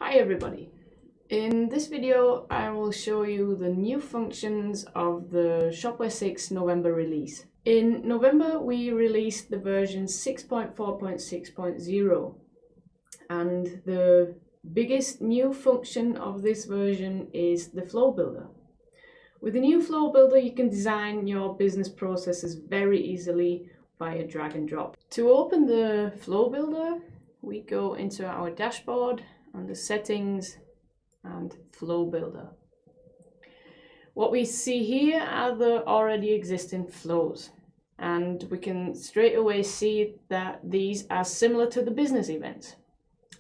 Hi everybody! In this video I will show you the new functions of the Shopware 6 November release. In November we released the version 6.4.6.0 and the biggest new function of this version is the flow builder. With the new flow builder you can design your business processes very easily via drag and drop. To open the flow builder we go into our dashboard under settings and flow builder. What we see here are the already existing flows, and we can straight away see that these are similar to the business events.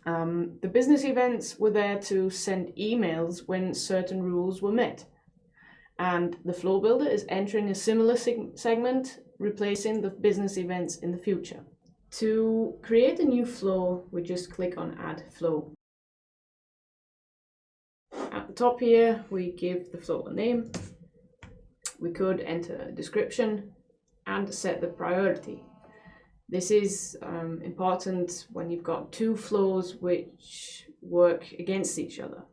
The business events were there to send emails when certain rules were met, and the flow builder is entering a similar segment, replacing the business events in the future. To create a new flow, we just click on Add Flow. At the top here, we give the flow a name. We could enter a description and set the priority. This is important when you've got two flows which work against each other.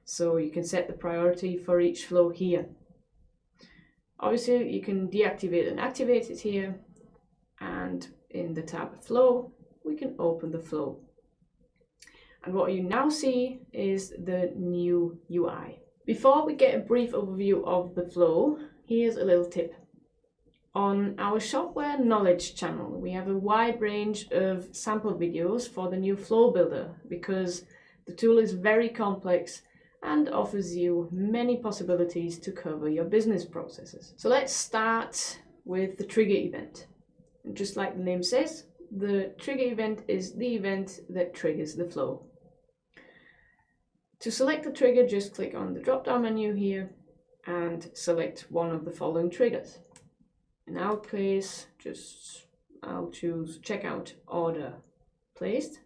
So you can set the priority for each flow here. Obviously, you can deactivate and activate it here. And in the tab Flow, we can open the flow. And what you now see is the new UI. Before we get a brief overview of the flow, here's a little tip. On our Shopware knowledge channel, we have a wide range of sample videos for the new flow builder because the tool is very complex and offers you many possibilities to cover your business processes. So let's start with the trigger event. And just like the name says, the trigger event is the event that triggers the flow. To select the trigger, just click on the drop-down menu here and select one of the following triggers. In our case, I'll choose checkout order placed.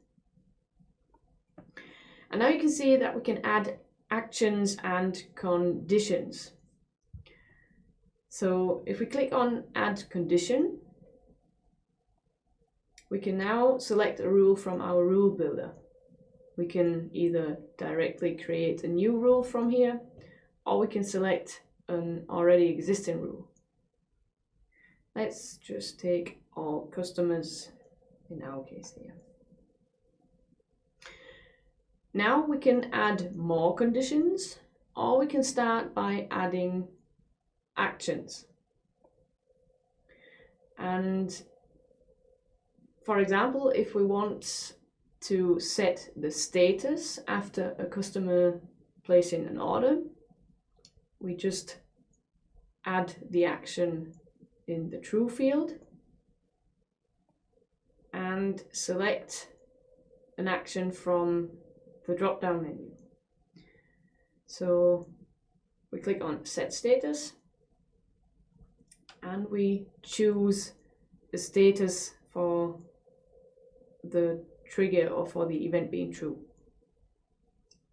And now you can see that we can add actions and conditions. So if we click on Add Condition, we can now select a rule from our rule builder. We can either directly create a new rule from here, or we can select an already existing rule. Let's just take all customers in our case here. Now we can add more conditions, or we can start by adding actions. And for example, if we want to set the status after a customer placing an order, we just add the action in the true field and select an action from the drop-down menu. So we click on Set Status and we choose the status for the trigger or for the event being true.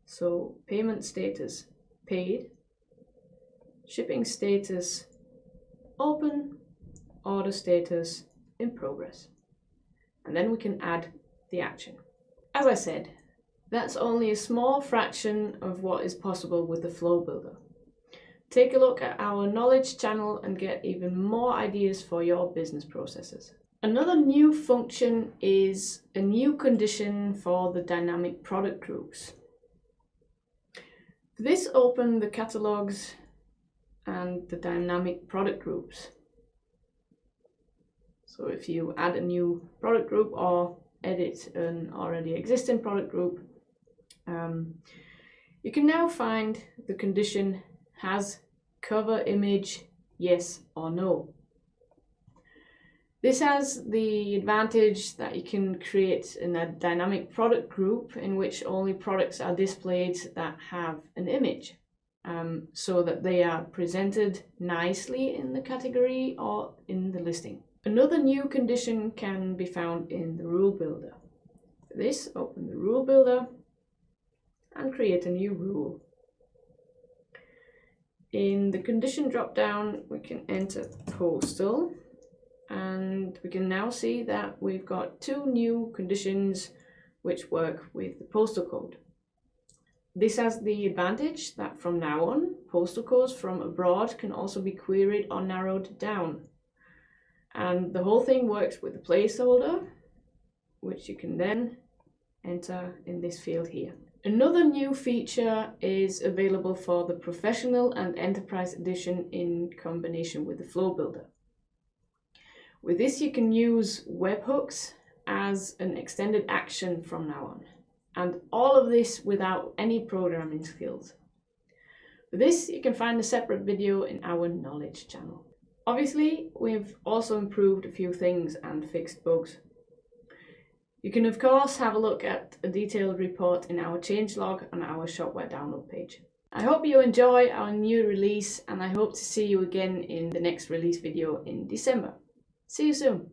So payment status paid, shipping status open, order status in progress. And then we can add the action. As I said, that's only a small fraction of what is possible with the flow builder. Take a look at our knowledge channel and get even more ideas for your business processes. Another new function is a new condition for the dynamic product groups. For this, open the catalogs and the dynamic product groups. So if you add a new product group or edit an already existing product group, you can now find the condition has cover image yes or no. This has the advantage that you can create in a dynamic product group in which only products are displayed that have an image, so that they are presented nicely in the category or in the listing. Another new condition can be found in the rule builder. For this, open the rule builder and create a new rule. In the condition drop-down, we can enter postal. And we can now see that we've got two new conditions which work with the postal code. This has the advantage that from now on, postal codes from abroad can also be queried or narrowed down. And the whole thing works with the placeholder, which you can then enter in this field here. Another new feature is available for the Professional and Enterprise Edition in combination with the Flow Builder. With this, you can use webhooks as an extended action from now on, and all of this without any programming skills. For this, you can find a separate video in our knowledge channel. Obviously, we've also improved a few things and fixed bugs. You can of course have a look at a detailed report in our changelog on our Shopware download page. I hope you enjoy our new release, and I hope to see you again in the next release video in December. See you soon!